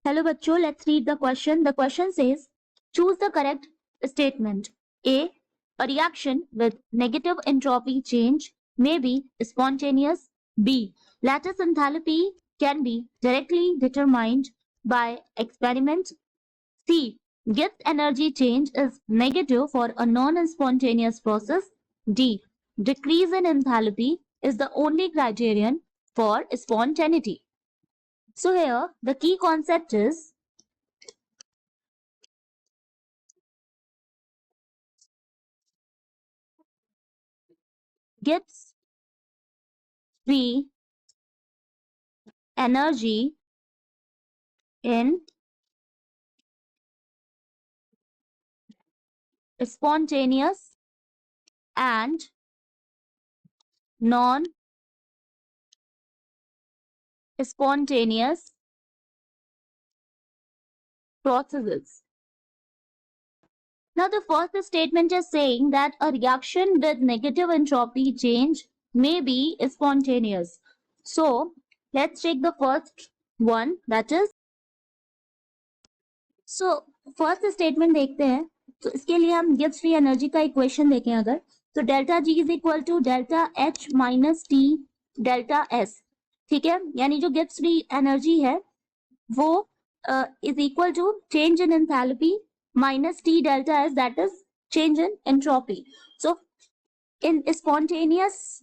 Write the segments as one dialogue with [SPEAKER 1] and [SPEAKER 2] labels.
[SPEAKER 1] Hello बच्चों, let's read the question. The question says, choose the correct statement. A reaction with negative entropy change may be spontaneous. B, lattice enthalpy can be directly determined by experiment. C, Gibbs energy change is negative for a non-spontaneous process. D, decrease in enthalpy is the only criterion for spontaneity. So here the key concept is Gibbs free energy in spontaneous and non-spontaneous processes. Now, the first statement is saying that a reaction with negative entropy change may be spontaneous. So, let's take the first one, that is. So, first statement देखते हैं. तो इसके लिए हम Gibbs free energy का equation देखें अगर, तो delta G is equal to delta H minus T delta S. ठीक है, यानी जो गिब्स फ्री एनर्जी है वो is equal to change in enthalpy minus T delta S, that is change in entropy. So in spontaneous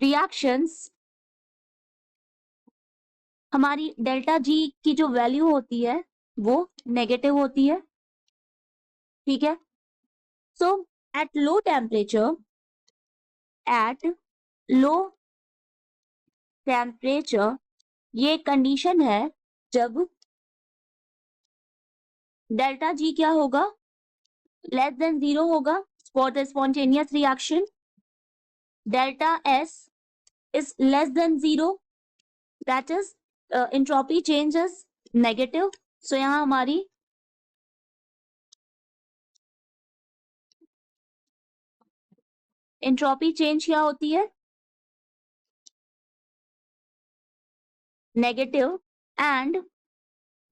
[SPEAKER 1] reactions हमारी delta G की जो value होती है वो नेगेटिव होती है. ठीक है, सो एट लो टेम्परेचर ये कंडीशन है जब डेल्टा जी क्या होगा, लेस देन 0 होगा for the spontaneous reaction. Delta S is less than 0, that is entropy change is negative. So यहाँ हमारी entropy change क्या होती है, negative, and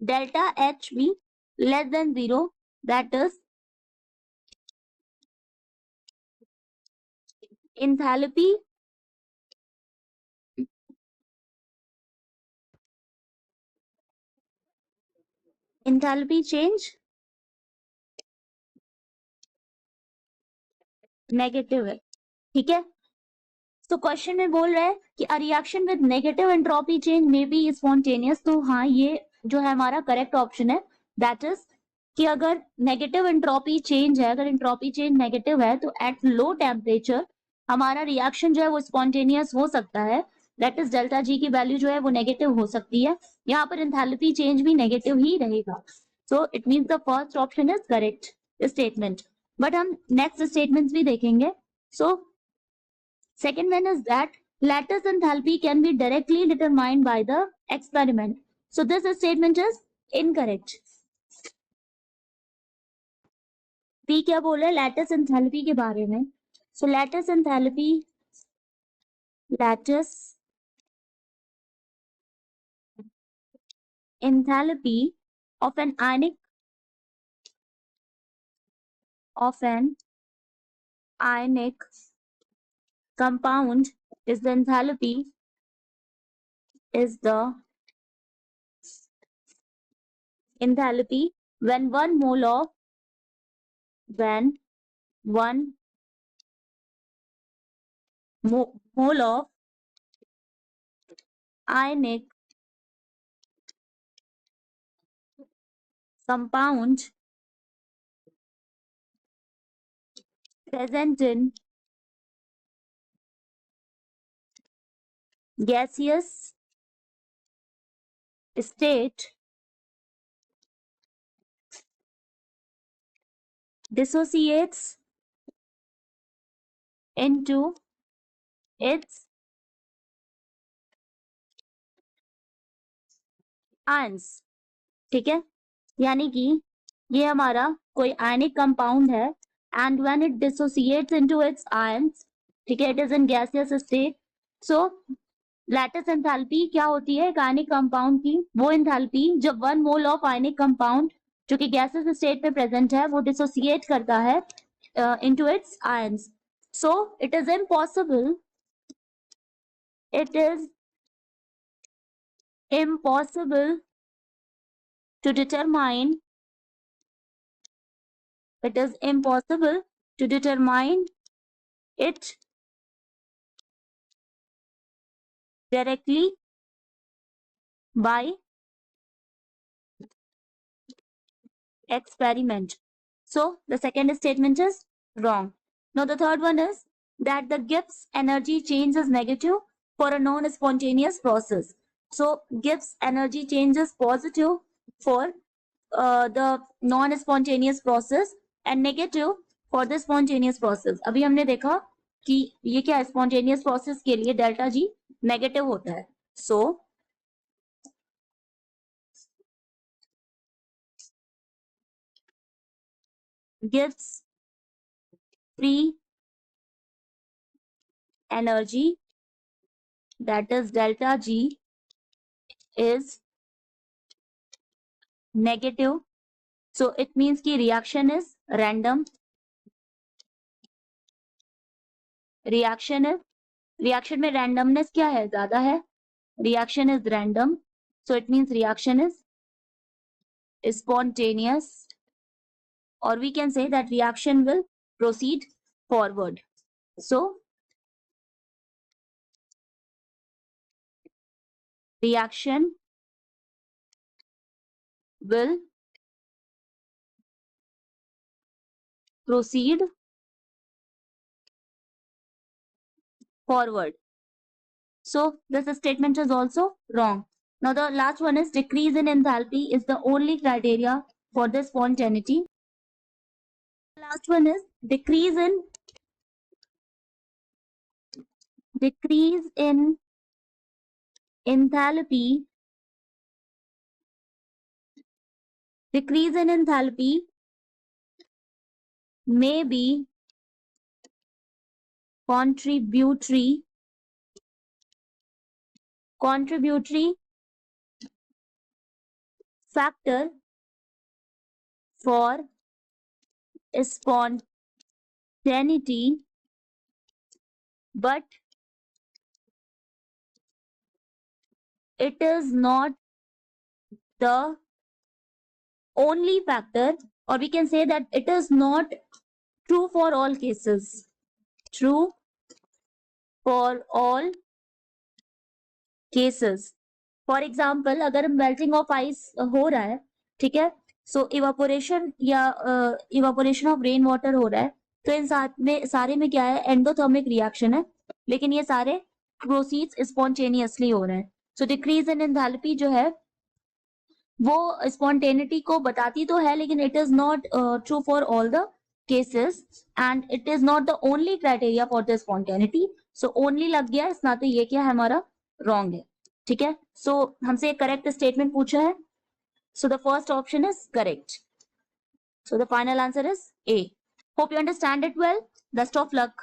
[SPEAKER 1] delta H भी less than 0, that is enthalpy change negative है. ठीक है, तो क्वेश्चन में बोल रहा है कि a reaction with negative entropy change may be spontaneous. तो हाँ, ये जो है हमारा करेक्ट ऑप्शन है, दैट इज कि अगर नेगेटिव एंट्रोपी चेंज है, अगर एंट्रोपी चेंज नेगेटिव है तो एट लो टेम्परेचर हमारा रिएक्शन जो है वो स्पॉन्टेनियस हो सकता है. दैट इज डेल्टा जी की वैल्यू जो है वो नेगेटिव हो सकती है. यहाँ पर एंथैल्पी चेंज भी नेगेटिव ही रहेगा. So it means the first option is correct statement. But हम नेक्स्ट स्टेटमेंट्स भी देखेंगे. सो second one is that lattice enthalpy can be directly determined by the experiment. So this statement is incorrect. P क्या बोल रहा है lattice enthalpy के बारे में. So lattice enthalpy of an ionic compound is the enthalpy when one mole of ionic compound present in gaseous state dissociates into its ions. ठीक है, यानी कि ये हमारा कोई आयनिक कंपाउंड है and when it dissociates into its ions, ठीक है, it is in gaseous state. So lattice enthalpy क्या होती है आयनिक कंपाउंड की? वो एंथैल्पी जब 1 मोल ऑफ आयनिक कंपाउंड जो कि गैसेस स्टेट में प्रेजेंट है वो डिसोसिएट करता है into its ions. So it is impossible to determine it directly by experiment. So the second statement is wrong. Now the third one is that the Gibbs energy change is negative for a non-spontaneous process. So Gibbs energy change is positive for the non-spontaneous process and negative for the spontaneous process. अभी हमने देखा कि ये क्या है, spontaneous process के लिए delta G negative होता है. So Gibbs free energy, that is delta G, is negative. So it means कि reaction is random. Reaction में randomness क्या है? ज़्यादा है. Reaction is random. So it means reaction is spontaneous. Or we can say that reaction will proceed forward. So reaction will proceed forward. So this statement is also wrong. Now the last one is decrease in enthalpy is the only criteria for the spontaneity. The last one is decrease in enthalpy. Decrease in enthalpy may be contributory factor for spontaneity, but it is not the only factor, or we can say that it is not true for all cases. True for all cases. For example अगर melting of ice हो रहा है, ठीक है, सो evaporation या evaporation of rain water हो रहा है, तो इन सारे में क्या है, एंडोथर्मिक रिएक्शन है, लेकिन ये सारे प्रोसीड्स स्पॉन्टेनियसली हो रहे हैं. सो डिक्रीज इन एंथैल्पी जो है वो स्पॉन्टेनिटी को बताती तो है, लेकिन it is not true for all the cases and it is not the only criteria for the spontaneity. So only लग गया, इस नाते ये क्या है हमारा रॉन्ग है. ठीक है, सो हमसे एक करेक्ट स्टेटमेंट पूछा है. So the first option is correct. So the final answer is a. Hope you understand it well. Best of luck.